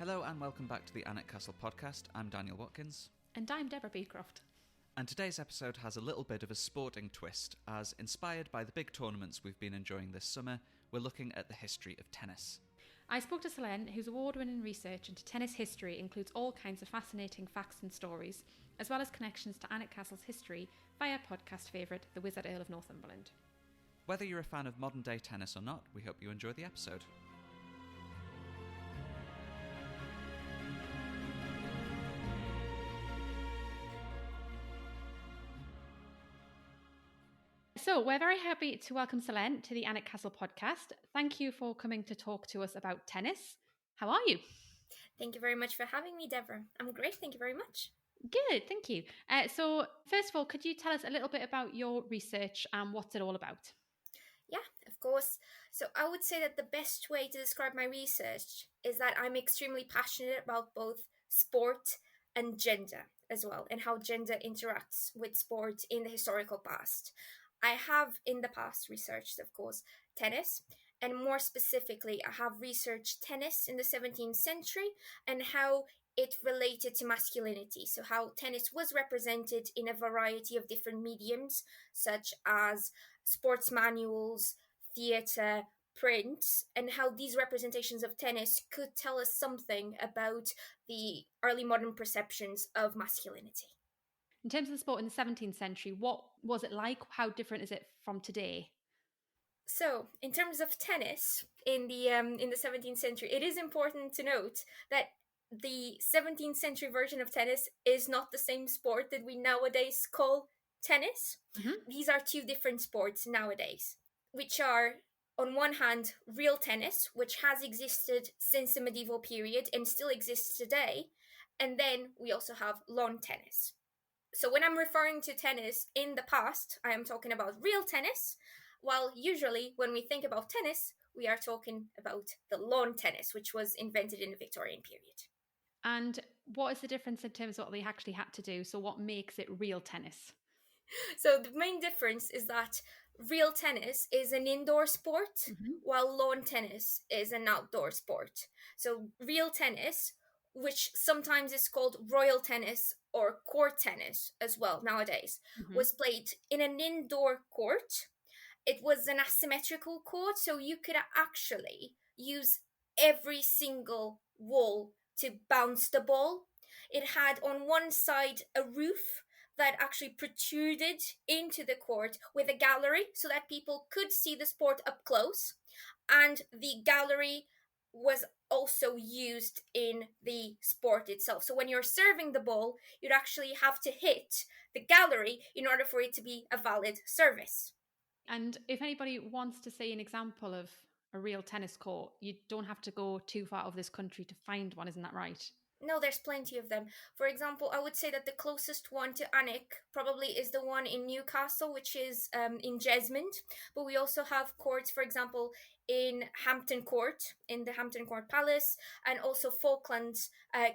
Hello and welcome back to the Alnwick Castle Podcast. I'm Daniel Watkins. And I'm Deborah Beecroft. And today's episode has a little bit of a sporting twist, as inspired by the big tournaments we've been enjoying this summer, we're looking at the history of tennis. I spoke to Selene, whose award-winning research into tennis history includes all kinds of fascinating facts and stories, as well as connections to Alnwick Castle's history via podcast favourite, the Wizard Earl of Northumberland. Whether you're a fan of modern-day tennis or not, we hope you enjoy the episode. So, we're very happy to welcome Selene to the Alnwick Castle Podcast. Thank you for coming to talk to us about tennis. How are you? Thank you very much for having me, Deborah. I'm great, thank you very much. Good, thank you. So, first of all, could you tell us a little bit about your research and what's it all about? Yeah, of course. So I would say that the best way to describe my research is that I'm extremely passionate about both sport and gender as well, and how gender interacts with sport in the historical past. I have in the past researched, of course, tennis, and more specifically, I have researched tennis in the 17th century and how it related to masculinity. So how tennis was represented in a variety of different mediums, such as sports manuals, theatre, print, and how these representations of tennis could tell us something about the early modern perceptions of masculinity. In terms of the sport in the 17th century, what was it like? How different is it from today? So, in terms of tennis in the 17th century, it is important to note that the 17th century version of tennis is not the same sport that we nowadays call tennis. Mm-hmm. These are two different sports nowadays, which are, on one hand, real tennis, which has existed since the medieval period and still exists today, and then we also have lawn tennis. So when I'm referring to tennis in the past, I am talking about real tennis, while usually when we think about tennis, we are talking about the lawn tennis, which was invented in the Victorian period. And what is the difference in terms of what they actually had to do? So what makes it real tennis? So the main difference is that real tennis is an indoor sport, while lawn tennis is an outdoor sport. So real tennis, which sometimes is called royal tennis or court tennis as well nowadays, was played in an indoor court. It was an asymmetrical court, so you could actually use every single wall to bounce the ball. It had on one side a roof that actually protruded into the court with a gallery so that people could see the sport up close. And the gallery was also used in the sport itself. So when you're serving the ball, you'd actually have to hit the gallery in order for it to be a valid service. And if anybody wants to see an example of a real tennis court, you don't have to go too far out of this country to find one, isn't that right? No, there's plenty of them. For example, I would say that the closest one to Alnwick probably is the one in Newcastle, which is in Jesmond. But we also have courts, for example, in Hampton Court, in the Hampton Court Palace, and also Falkland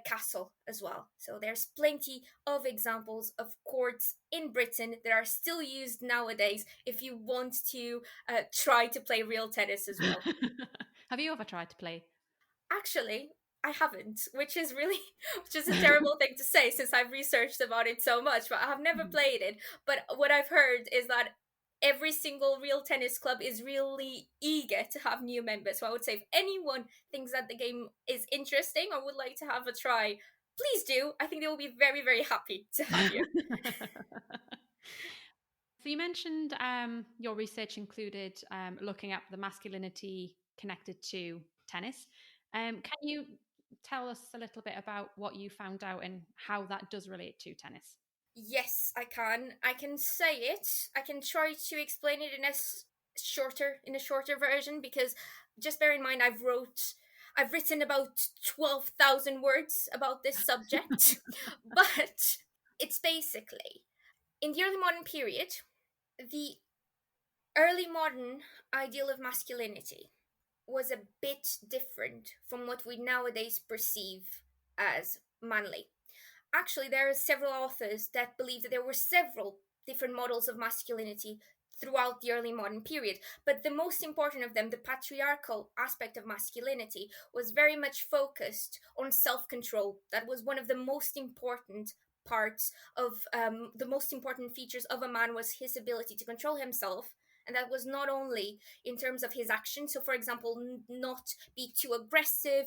Castle as well. So there's plenty of examples of courts in Britain that are still used nowadays if you want to try to play real tennis as well. Have you ever tried to play? Actually, I haven't, which is a terrible thing to say since I've researched about it so much, but I have never played it. But what I've heard is that every single real tennis club is really eager to have new members. So I would say if anyone thinks that the game is interesting or would like to have a try, please do. I think they will be very, very happy to have you. So you mentioned your research included looking at the masculinity connected to tennis. Can you tell us a little bit about what you found out and how that does relate to tennis? Yes, I can. I can say it. I can try to explain it in a shorter version, because just bear in mind I've written about 12,000 words about this subject. But it's basically, in the early modern period, the early modern ideal of masculinity was a bit different from what we nowadays perceive as manly. Actually, there are several authors that believe that there were several different models of masculinity throughout the early modern period. But the most important of them, the patriarchal aspect of masculinity, was very much focused on self-control. That was one of the most important parts of the most important features of a man, was his ability to control himself. And that was not only in terms of his actions, so for example, not be too aggressive,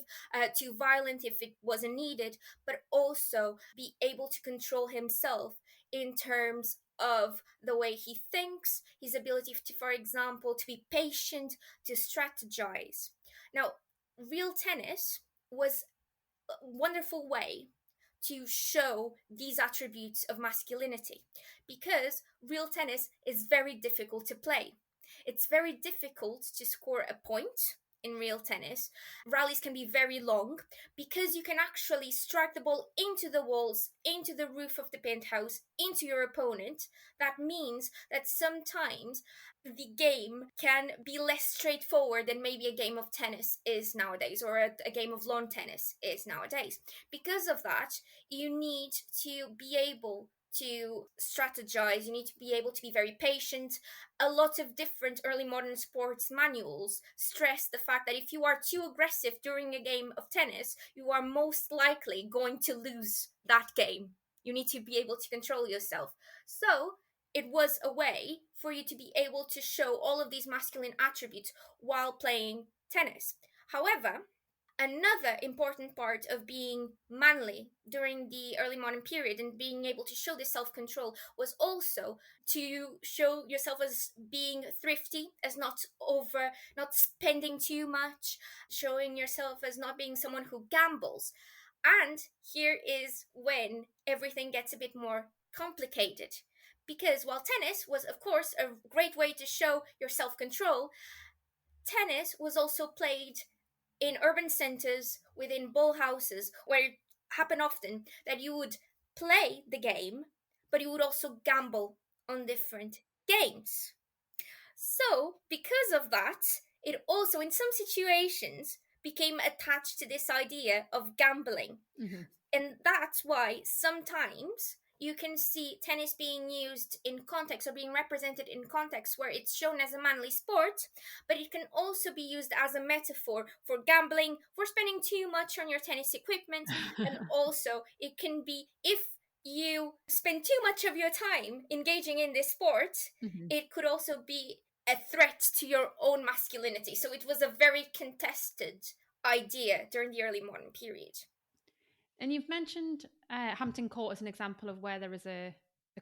too violent if it wasn't needed, but also be able to control himself in terms of the way he thinks, his ability to, for example, to be patient, to strategize. Now, real tennis was a wonderful way to show these attributes of masculinity, because real tennis is very difficult to play. It's very difficult to score a point in real tennis. Rallies can be very long because you can actually strike the ball into the walls, into the roof of the penthouse, into your opponent. That means that sometimes the game can be less straightforward than maybe a game of tennis is nowadays, or a game of lawn tennis is nowadays. Because of that, you need to be able to strategize, you need to be able to be very patient. A lot of different early modern sports manuals stress the fact that if you are too aggressive during a game of tennis, you are most likely going to lose that game. You need to be able to control yourself. So it was a way for you to be able to show all of these masculine attributes while playing tennis. However, another important part of being manly during the early modern period and being able to show this self-control was also to show yourself as being thrifty, as not spending too much, showing yourself as not being someone who gambles. And here is when everything gets a bit more complicated. Because while tennis was, of course, a great way to show your self-control, tennis was also played in urban centres, within ball houses, where it happened often that you would play the game, but you would also gamble on different games. So, because of that, it also, in some situations, became attached to this idea of gambling. Mm-hmm. And that's why sometimes you can see tennis being used in context or being represented in context where it's shown as a manly sport, but it can also be used as a metaphor for gambling, for spending too much on your tennis equipment. And also it can be, if you spend too much of your time engaging in this sport, mm-hmm. it could also be a threat to your own masculinity. So it was a very contested idea during the early modern period. And you've mentioned Hampton Court as an example of where there is a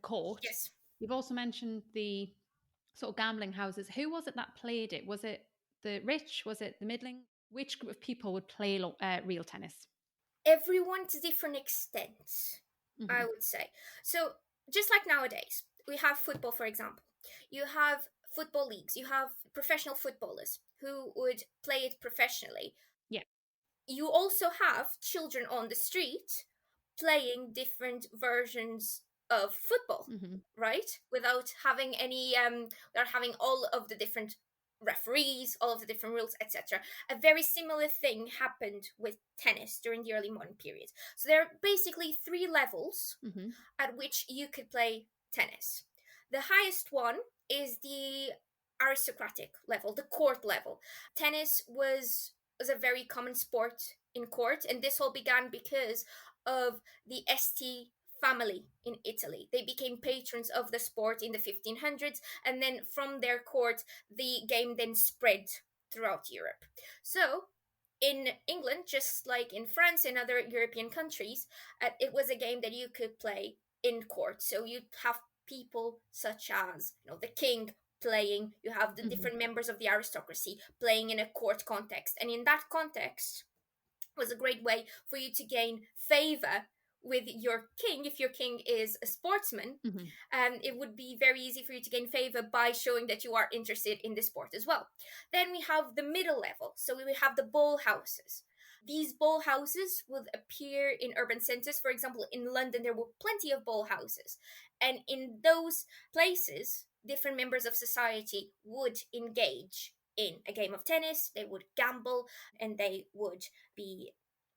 court. Yes. You've also mentioned the sort of gambling houses. Who was it that played it? Was it the rich? Was it the middling? Which group of people would play real tennis? Everyone to different extents, mm-hmm. I would say. So just like nowadays, we have football, for example. You have football leagues. You have professional footballers who would play it professionally. Yeah. You also have children on the street playing different versions of football, mm-hmm. right? Without having without having all of the different referees, all of the different rules, etc. A very similar thing happened with tennis during the early modern period. So there are basically 3 levels mm-hmm. at which you could play tennis. The highest one is the aristocratic level, the court level. Tennis was a very common sport in court, and this all began because of the St family in Italy. They became patrons of the sport in the 1500s, and then from their court the game then spread throughout Europe. So in England, just like in France and other European countries, it was a game that you could play in court. So you'd have people such as, the king playing, you have the mm-hmm. different members of the aristocracy playing in a court context, and in that context was a great way for you to gain favor with your king. If your king is a sportsman, mm-hmm. It would be very easy for you to gain favor by showing that you are interested in the sport as well. Then we have the middle level, so we have the ball houses. These ball houses would appear in urban centers. For example, in London there were plenty of ball houses, and in those places different members of society would engage in a game of tennis. They would gamble, and they would be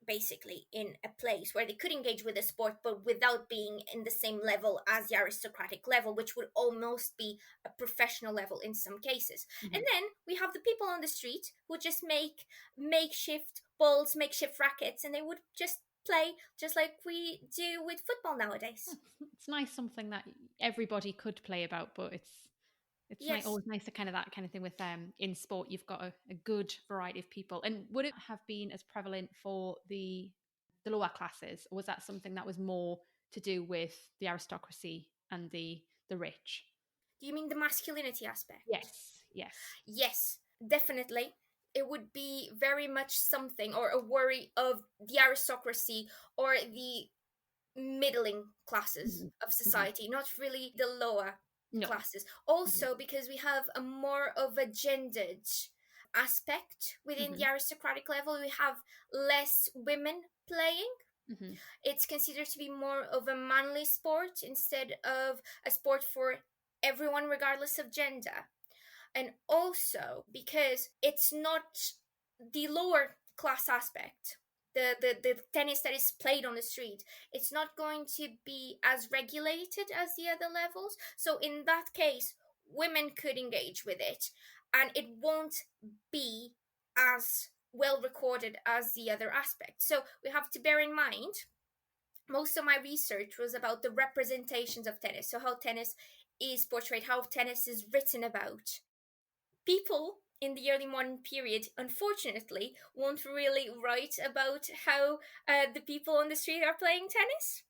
basically in a place where they could engage with the sport but without being in the same level as the aristocratic level, which would almost be a professional level in some cases. And then we have the people on the street who just make makeshift balls, makeshift rackets, and they would just play just like we do with football nowadays. It's nice, something that everybody could play about, but it's Yes. always nice to kind of that kind of thing with in sport. You've got a good variety of people. And would it have been as prevalent for the lower classes, or was that something that was more to do with the aristocracy and the rich? Do you mean the masculinity aspect? Yes, definitely. It would be very much something, or a worry of the aristocracy or the middling classes of society, not really the lower classes. Also, because we have a more of a gendered aspect within the aristocratic level, we have less women playing. It's considered to be more of a manly sport instead of a sport for everyone, regardless of gender. And also because it's not the lower class aspect, the tennis that is played on the street, it's not going to be as regulated as the other levels. So in that case, women could engage with it, and it won't be as well recorded as the other aspects. So we have to bear in mind, most of my research was about the representations of tennis, so how tennis is portrayed, how tennis is written about. People in the early modern period, unfortunately, won't really write about how the people on the street are playing tennis.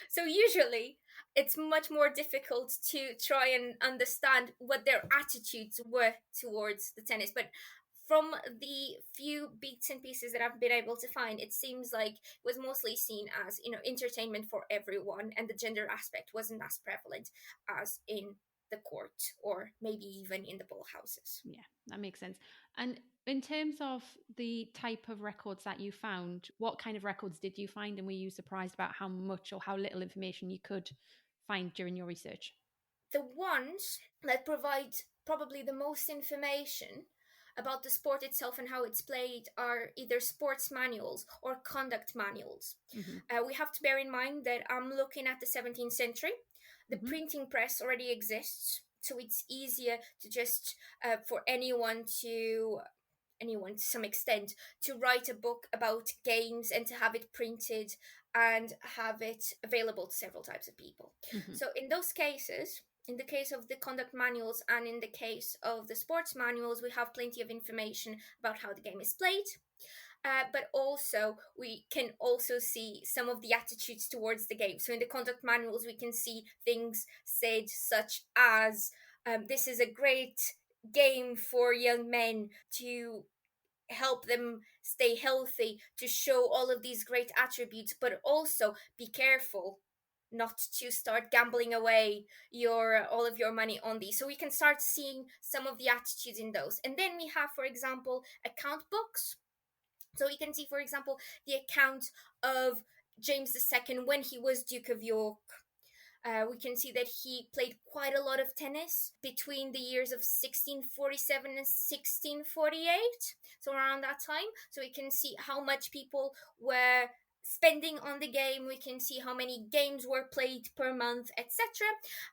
So usually it's much more difficult to try and understand what their attitudes were towards the tennis. But from the few bits and pieces that I've been able to find, it seems like it was mostly seen as, entertainment for everyone, and the gender aspect wasn't as prevalent as in the court, or maybe even in the ball houses. Yeah, that makes sense. And in terms of the type of records that you found, what kind of records did you find, and were you surprised about how much or how little information you could find during your research? The ones that provide probably the most information about the sport itself and how it's played are either sports manuals or conduct manuals. We have to bear in mind that I'm looking at the 17th century. The printing press already exists, so it's easier to just for anyone to some extent to write a book about games and to have it printed and have it available to several types of people. So in those cases, in the case of the conduct manuals and in the case of the sports manuals, we have plenty of information about how the game is played. But also we can also see some of the attitudes towards the game. So in the conduct manuals, we can see things said such as, this is a great game for young men to help them stay healthy, to show all of these great attributes, but also be careful not to start gambling away all of your money on these. So we can start seeing some of the attitudes in those. And then we have, for example, account books. So we can see, for example, the account of James II when he was Duke of York. We can see that he played quite a lot of tennis between the years of 1647 and 1648, so around that time. So we can see how much people were spending on the game. We can see how many games were played per month, etc.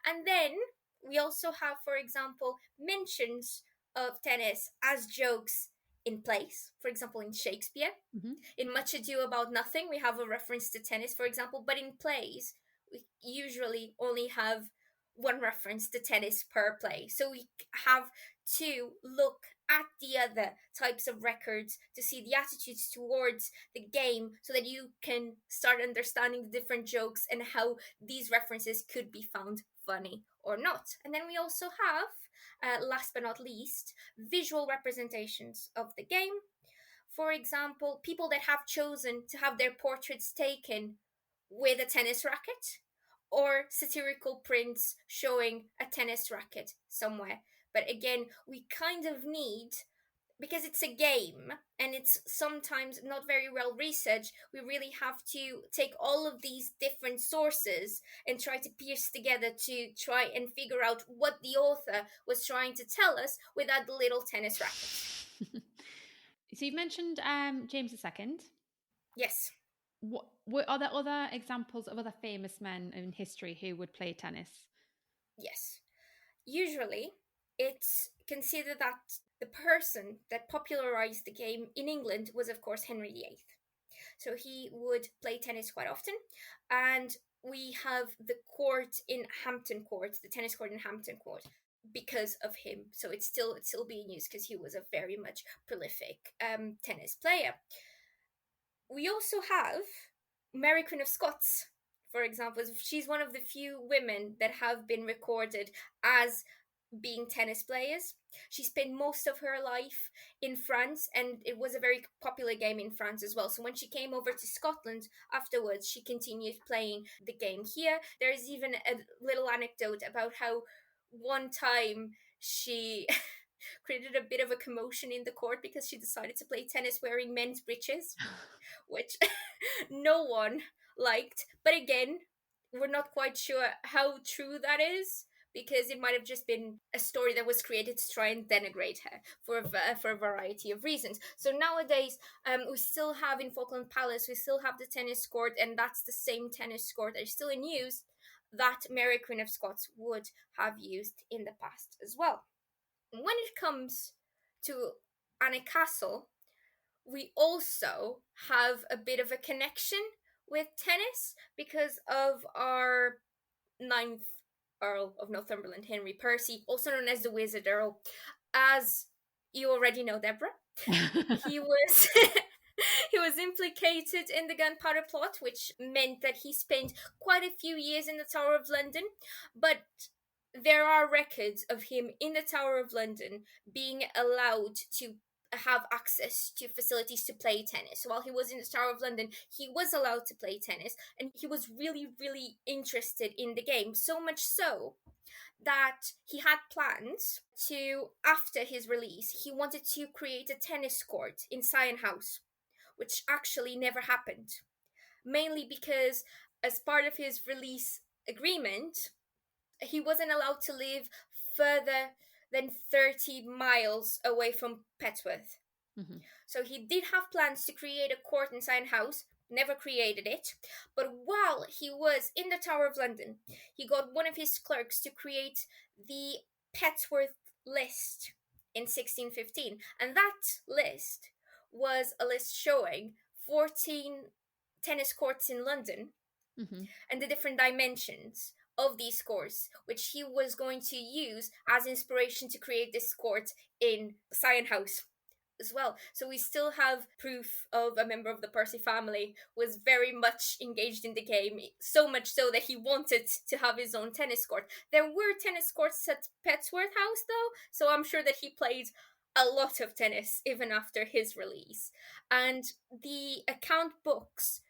And then we also have, for example, mentions of tennis as jokes in plays. For example, in Shakespeare, in Much Ado About Nothing, we have a reference to tennis, for example, but in plays, we usually only have one reference to tennis per play. So we have to look at the other types of records to see the attitudes towards the game so that you can start understanding the different jokes and how these references could be found funny or not. And then we also have, last but not least, visual representations of the game. For example, people that have chosen to have their portraits taken with a tennis racket, or satirical prints showing a tennis racket somewhere. But again, we kind of need, because it's a game and it's sometimes not very well researched, we really have to take all of these different sources and try to piece together to try and figure out what the author was trying to tell us with that little tennis racket. So you've mentioned James II. Yes. What are there other examples of other famous men in history who would play tennis? Yes. Usually, it's considered that the person that popularized the game in England was, of course, Henry VIII. So he would play tennis quite often, and we have the court in Hampton Court, the tennis court in Hampton Court, because of him. So it's still being used because he was a very much prolific tennis player. We also have Mary Queen of Scots, for example. She's one of the few women that have been recorded as being tennis players. She spent most of her life in France, and it was a very popular game in France as well. So when she came over to Scotland afterwards, she continued playing the game here. There is even a little anecdote about how one time she created a bit of a commotion in the court because she decided to play tennis wearing men's breeches, which no one liked. But again, we're not quite sure how true that is, because it might have just been a story that was created to try and denigrate her for a variety of reasons. So nowadays, we still have in Falkland Palace, we still have the tennis court, and that's the same tennis court that is still in use that Mary Queen of Scots would have used in the past as well. When it comes to Alnwick Castle, we also have a bit of a connection with tennis because of our 9th Earl of Northumberland, Henry Percy, also known as the Wizard Earl. As you already know, Deborah, he was he was implicated in the gunpowder plot, which meant that he spent quite a few years in the Tower of London. But there are records of him in the Tower of London being allowed to have access to facilities to play tennis. So while he was in the Tower of London, he was allowed to play tennis, and he was really, really interested in the game. So much so that he had plans to, after his release, he wanted to create a tennis court in Syon House, which actually never happened. Mainly because, as part of his release agreement, he wasn't allowed to live further than 30 miles away from Petworth. Mm-hmm. So he did have plans to create a court in Syon House, never created it. But while he was in the Tower of London, he got one of his clerks to create the Petworth list in 1615. And that list was a list showing 14 tennis courts in London, mm-hmm. and the different dimensions of these courts, which he was going to use as inspiration to create this court in Syon House as well. So we still have proof of a member of the Percy family was very much engaged in the game, so much so that he wanted to have his own tennis court. There were tennis courts at Petworth House though, so I'm sure that he played a lot of tennis even after his release. And the account books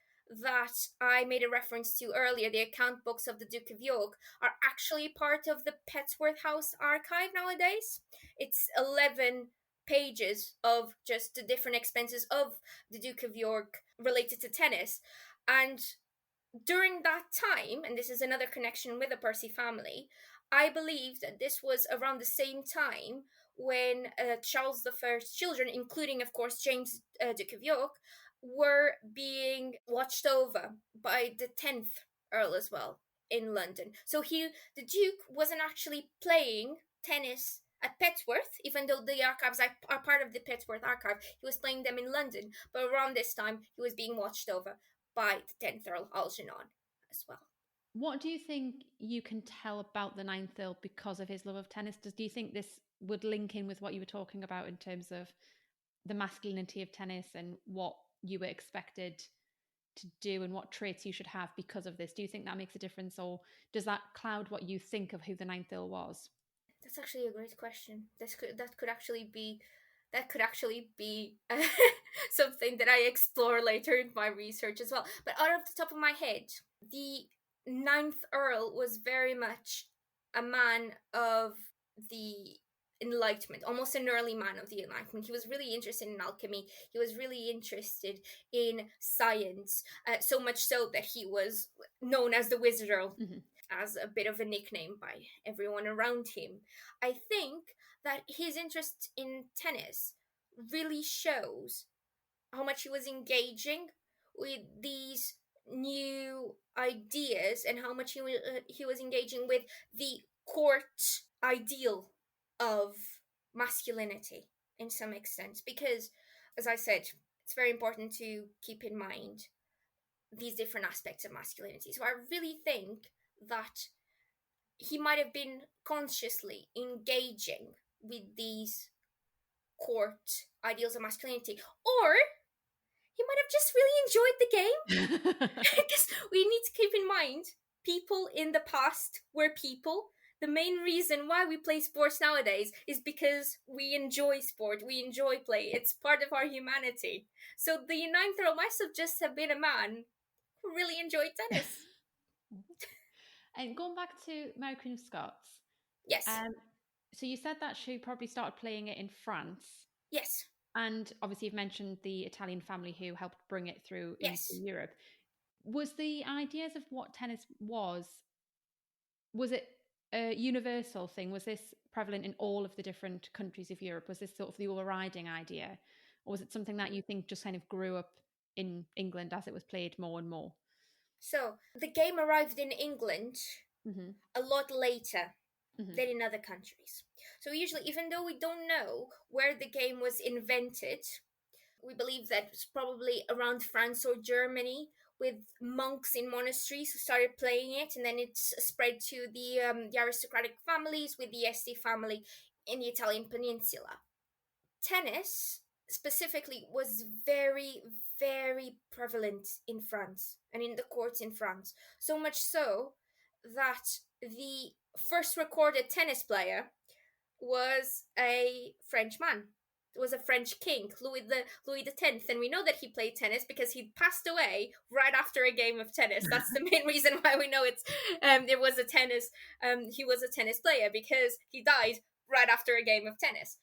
that I made a reference to earlier, the account books of the Duke of York, are actually part of the Petworth House archive nowadays. It's 11 pages of just the different expenses of the Duke of York related to tennis. And during that time, and this is another connection with the Percy family, I believe that this was around the same time when Charles I's children, including, of course, James, Duke of York, were being watched over by the 10th Earl as well in London. So the Duke wasn't actually playing tennis at Petworth, even though the archives are part of the Petworth archive. He was playing them in London, but around this time he was being watched over by the 10th Earl Algernon as well. What do you think you can tell about the 9th Earl because of his love of tennis? Do you think this would link in with what you were talking about in terms of the masculinity of tennis and what you were expected to do and what traits you should have because of this? Do you think that makes a difference, or does that cloud what you think of who the 9th Earl was? That's actually a great question. That could actually be something that I explore later in my research as well. But out of the top of my head, the 9th Earl was very much a man of the Enlightenment, almost an early man of the Enlightenment. He was really interested in alchemy. He was really interested in science, so much so that he was known as the Wizard Earl, mm-hmm. as a bit of a nickname by everyone around him. I think that his interest in tennis really shows how much he was engaging with these new ideas and how much he was engaging with the court ideal of masculinity in some extent. Because, as I said, it's very important to keep in mind these different aspects of masculinity. So I really think that he might have been consciously engaging with these court ideals of masculinity, or he might have just really enjoyed the game. Because we need to keep in mind, people in the past were people. The main reason why we play sports nowadays is because we enjoy sport, we enjoy play. It's part of our humanity. So the ninth Earl must have just have been a man who really enjoyed tennis. And going back to Mary Queen of Scots. Yes. So you said that she probably started playing it in France. Yes. And obviously you've mentioned the Italian family who helped bring it through into Europe. Was the ideas of what tennis was it a universal thing? Was this prevalent in all of the different countries of Europe? Was this sort of the overriding idea? Or was it something that you think just kind of grew up in England as it was played more and more? So the game arrived in England a lot later than in other countries. So usually, even though we don't know where the game was invented, we believe that it's probably around France or Germany, with monks in monasteries who started playing it, and then it's spread to the aristocratic families with the Este family in the Italian peninsula. Tennis specifically was very, very prevalent in France and in the courts in France. So much so that the first recorded tennis player was a French man. It was a French king, Louis X, and we know that he played tennis because he passed away right after a game of tennis. That's the main reason why we know it was a tennis. He was a tennis player because he died right after a game of tennis.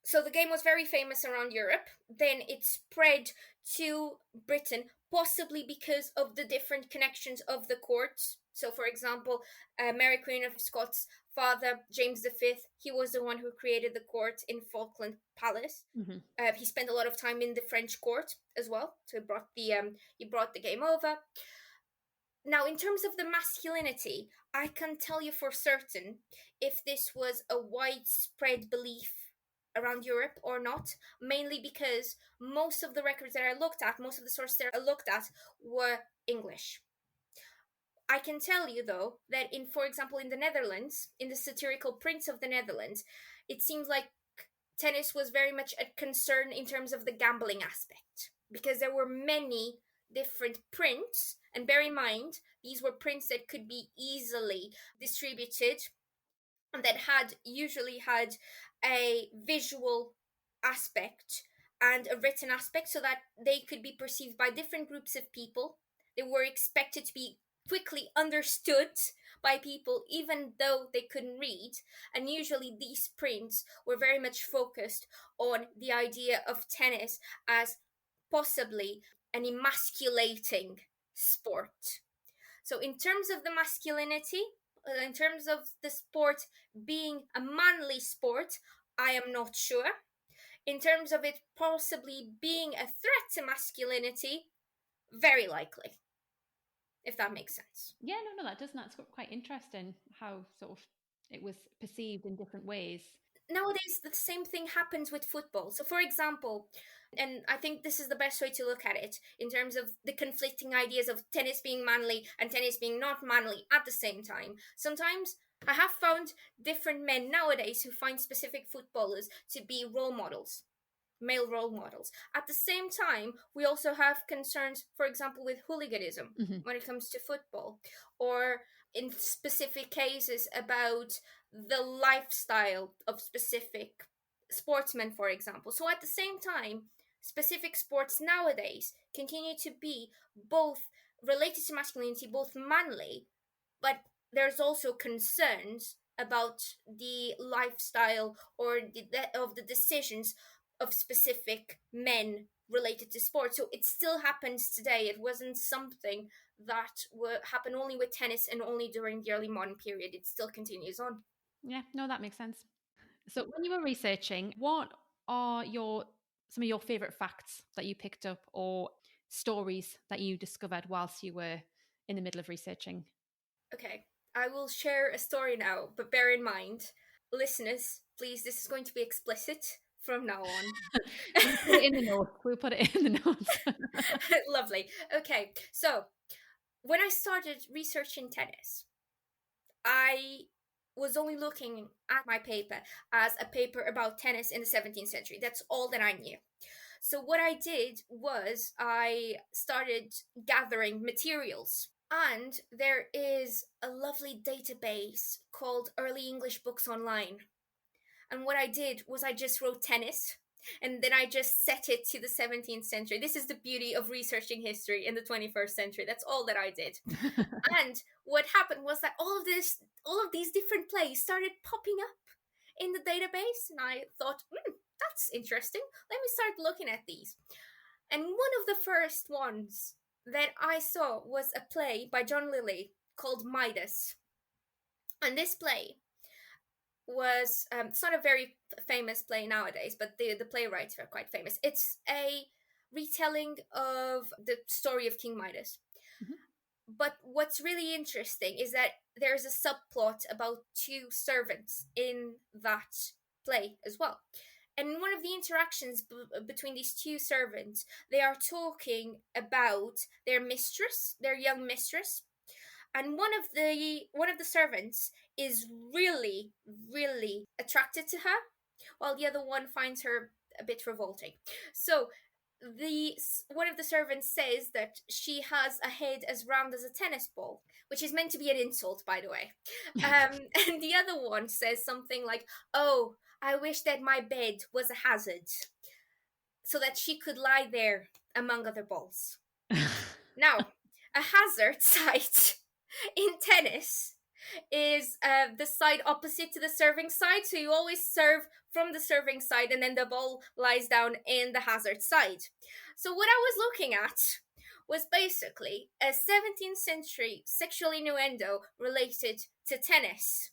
So the game was very famous around Europe. Then it spread to Britain, possibly because of the different connections of the courts. So, for example, Mary Queen of Scots' father, James V, he was the one who created the court in Falkland Palace. He spent a lot of time in the French court as well. So he brought the game over. Now, in terms of the masculinity, I can tell you for certain if this was a widespread belief around Europe or not, mainly because most of the records that I looked at, most of the sources that I looked at were English. I can tell you, though, that for example, in the Netherlands, in the satirical prints of the Netherlands, it seems like tennis was very much a concern in terms of the gambling aspect, because there were many different prints, and bear in mind, these were prints that could be easily distributed and that usually had a visual aspect and a written aspect, so that they could be perceived by different groups of people. They were expected to be quickly understood by people, even though they couldn't read. And usually these prints were very much focused on the idea of tennis as possibly an emasculating sport. So in terms of the masculinity, in terms of the sport being a manly sport, I am not sure. In terms of it possibly being a threat to masculinity, very likely, if that makes sense. Yeah, no, that doesn't. That's quite interesting how sort of it was perceived in different ways. Nowadays, the same thing happens with football. So, for example, and I think this is the best way to look at it in terms of the conflicting ideas of tennis being manly and tennis being not manly at the same time. Sometimes I have found different men nowadays who find specific footballers to be role models, male role models. At the same time, we also have concerns, for example, with hooliganism when it comes to football, or in specific cases about the lifestyle of specific sportsmen, for example. So at the same time, specific sports nowadays continue to be both related to masculinity, both manly, but there's also concerns about the lifestyle or of the decisions of specific men related to sports. So it still happens today. It wasn't something that would happen only with tennis and only during the early modern period. It still continues on. Yeah, no, that makes sense. So when you were researching, what are some of your favorite facts that you picked up, or stories that you discovered whilst you were in the middle of researching? Okay, I will share a story now, but bear in mind, listeners, please, this is going to be explicit from now on. We'll put it in the notes. Lovely. Okay, so when I started researching tennis, I was only looking at my paper as a paper about tennis in the 17th century. That's all that I knew. So what I did was I started gathering materials. And there is a lovely database called Early English Books Online. And what I did was I just wrote tennis, and then I just set it to the 17th century. This is the beauty of researching history in the 21st century. That's all that I did. And what happened was that all of these different plays started popping up in the database, and I thought, that's interesting. Let me start looking at these. And one of the first ones that I saw was a play by John Lilly called Midas. And this play was, it's not a very famous play nowadays, but the playwrights are quite famous. It's a retelling of the story of King Midas. Mm-hmm. But what's really interesting is that there's a subplot about two servants in that play as well. And in one of the interactions between these two servants, they are talking about their mistress, their young mistress. And one of the servants is really, really attracted to her, while the other one finds her a bit revolting. So one of the servants says that she has a head as round as a tennis ball, which is meant to be an insult, by the way. And the other one says something like, "Oh, I wish that my bed was a hazard, so that she could lie there among other balls." Now, a hazard site in tennis is the side opposite to the serving side. So you always serve from the serving side, and then the ball lies down in the hazard side. So what I was looking at was basically a 17th century sexual innuendo related to tennis.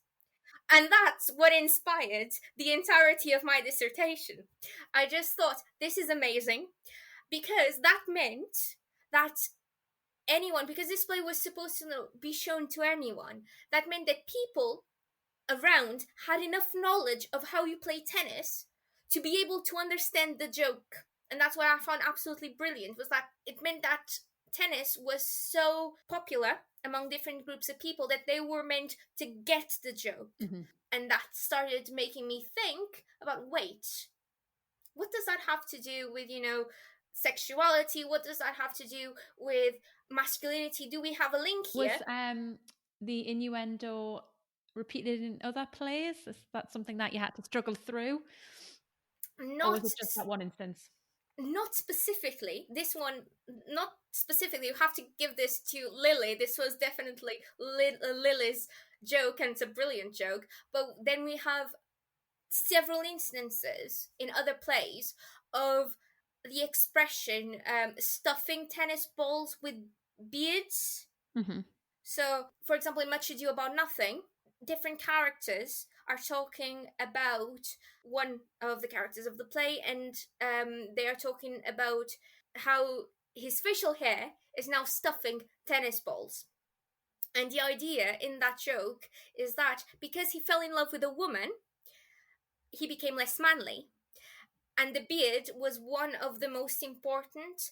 And that's what inspired the entirety of my dissertation. I just thought, this is amazing, because that meant that anyone, because this play was supposed to be shown to anyone, that meant that people around had enough knowledge of how you play tennis to be able to understand the joke. And that's what I found absolutely brilliant, was that it meant that tennis was so popular among different groups of people that they were meant to get the joke. Mm-hmm. And that started making me think about, wait, what does that have to do with, sexuality? What does that have to do with masculinity? Do we have a link here? Was the innuendo repeated in other plays? Is that something that you had to struggle through? Or was it just that one instance? Not specifically. This one, not specifically. You have to give this to Lily. This was definitely Lily's joke, and it's a brilliant joke. But then we have several instances in other plays of the expression stuffing tennis balls with beads. Mm-hmm. So, for example, in Much Ado About Nothing, different characters are talking about one of the characters of the play, and they are talking about how his facial hair is now stuffing tennis balls. And the idea in that joke is that because he fell in love with a woman, he became less manly. And the beard was one of the most important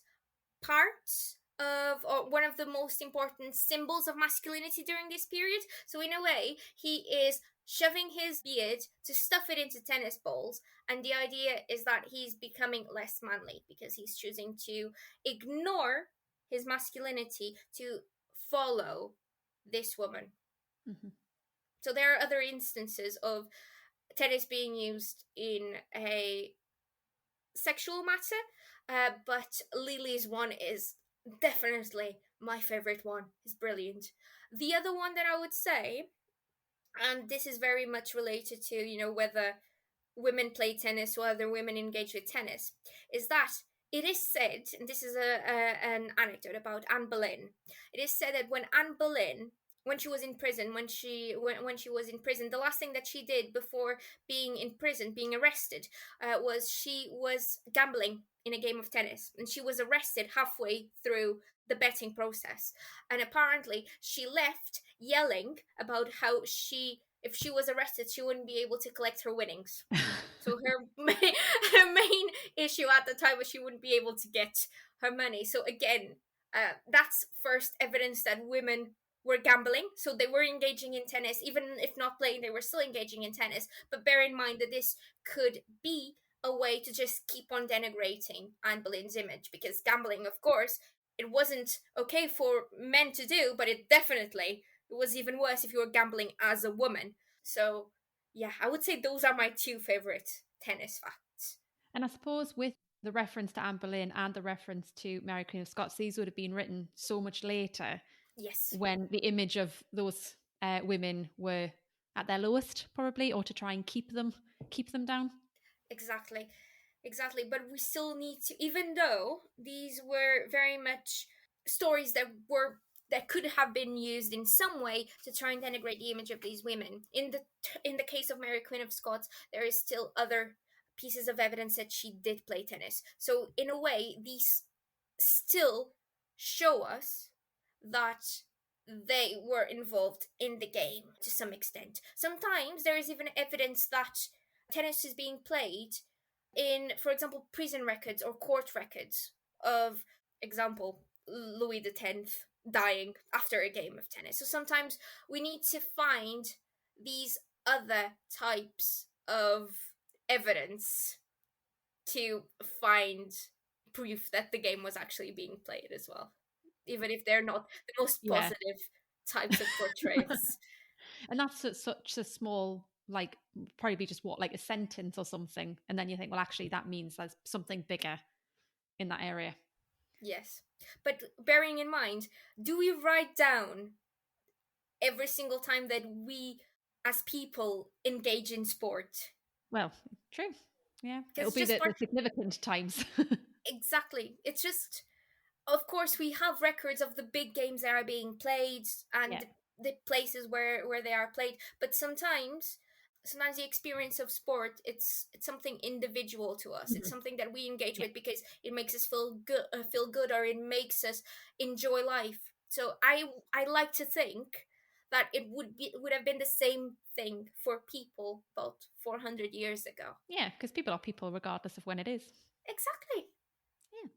parts of, or one of the most important symbols of masculinity during this period. So in a way, he is shoving his beard to stuff it into tennis balls, and the idea is that he's becoming less manly because he's choosing to ignore his masculinity to follow this woman. Mm-hmm. So there are other instances of tennis being used in a sexual matter, but Lily's one is definitely my favorite one. It's brilliant. The other one that I would say, and this is very much related to, whether women play tennis or other women engage with tennis, is that it is said, and this is an anecdote about Anne Boleyn, it is said that when Anne Boleyn when she was in prison, when she was in prison, the last thing that she did before being in prison, being arrested, was she was gambling in a game of tennis, and she was arrested halfway through the betting process. And apparently, she left yelling about how if she was arrested, she wouldn't be able to collect her winnings. So her main issue at the time was she wouldn't be able to get her money. So again, that's first evidence that women were gambling. So they were engaging in tennis, even if not playing, they were still engaging in tennis. But bear in mind that this could be a way to just keep on denigrating Anne Boleyn's image, because gambling, of course, it wasn't okay for men to do, but it was even worse if you were gambling as a woman. So yeah, I would say those are my two favorite tennis facts. And I suppose with the reference to Anne Boleyn and the reference to Mary Queen of Scots, these would have been written so much later. Yes. When the image of those women were at their lowest, probably, or to try and keep them down. Exactly. But we still need to, even though these were very much stories that could have been used in some way to try and denigrate the image of these women. In the case of Mary Queen of Scots, there is still other pieces of evidence that she did play tennis. So in a way, these still show us that they were involved in the game to some extent. Sometimes there is even evidence that tennis is being played in, for example, prison records or court records of, example, Louis X dying after a game of tennis. So sometimes we need to find these other types of evidence to find proof that the game was actually being played as well, even if they're not the most positive types of portrayals. And that's such a small, like, probably be just like a sentence or something, and then you think, well, actually that means there's something bigger in that area. Yes, but bearing in mind, do we write down every single time that we as people engage in sport? Well, true. Yeah, it'll be the significant times. Exactly. It's just, of course, we have records of the big games that are being played and the places where they are played, but sometimes the experience of sport, it's something individual to us. Mm-hmm. It's something that we engage with because it makes us feel good, or it makes us enjoy life. So I like to think that it would have been the same thing for people about 400 years ago. Yeah, because people are people regardless of when it is. Exactly. Yeah.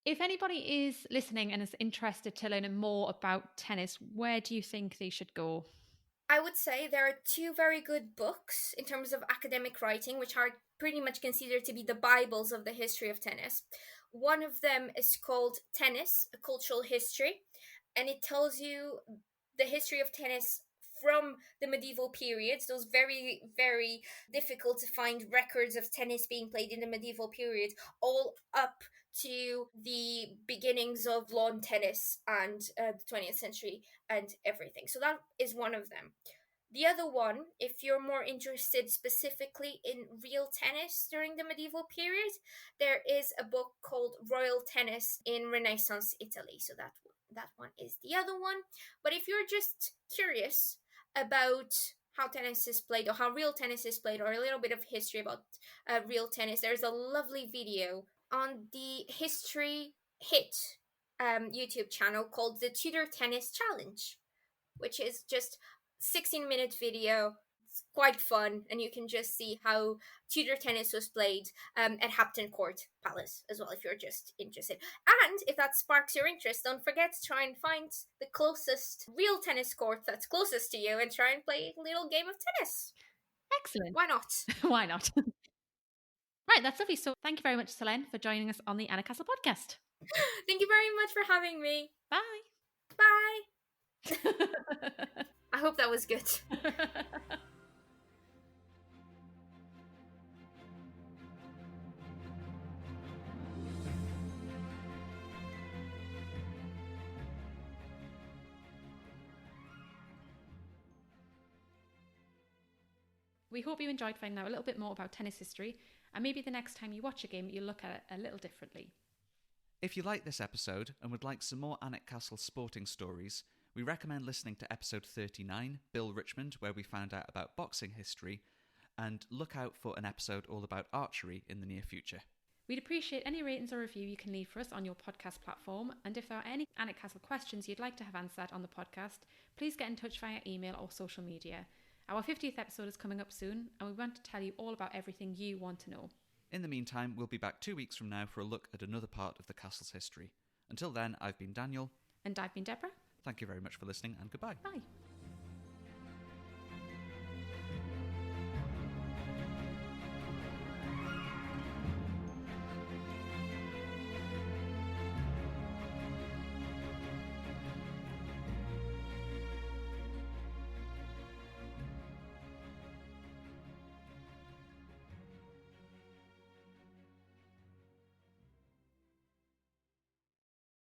If anybody is listening and is interested to learn more about tennis, where do you think they should go? I would say there are two very good books in terms of academic writing, which are pretty much considered to be the Bibles of the history of tennis. One of them is called Tennis, A Cultural History, and it tells you the history of tennis from the medieval periods, those very, very difficult to find records of tennis being played in the medieval period, all up to the beginnings of lawn tennis and the 20th century and everything. So that is one of them. The other one, if you're more interested specifically in real tennis during the medieval period, there is a book called Royal Tennis in Renaissance Italy. So that one is the other one. But if you're just curious about how tennis is played, or how real tennis is played, or a little bit of history about real tennis, there's a lovely video on the History Hit YouTube channel called the Tudor Tennis Challenge, which is just 16-minute video. It's quite fun, and you can just see how Tudor tennis was played at Hampton Court Palace as well, if you're just interested. And if that sparks your interest, don't forget to try and find the closest real tennis court that's closest to you and try and play a little game of tennis. Excellent. Why not? Why not? Right, that's lovely. So thank you very much, Selene, for joining us on the Alnwick Castle Podcast. Thank you very much for having me. Bye. Bye. I hope that was good. We hope you enjoyed finding out a little bit more about tennis history, and maybe the next time you watch a game, you'll look at it a little differently. If you like this episode and would like some more Alnwick Castle sporting stories, We recommend listening to episode 39, Bill Richmond, where we found out about boxing history, and look out for an episode all about archery in the near future. We'd appreciate any ratings or review you can leave for us on your podcast platform, and if there are any Alnwick Castle questions you'd like to have answered on the podcast, please get in touch via email or social media. Our 50th episode is coming up soon, and we want to tell you all about everything you want to know. In the meantime, we'll be back 2 weeks from now for a look at another part of the castle's history. Until then, I've been Daniel. And I've been Deborah. Thank you very much for listening, and goodbye. Bye.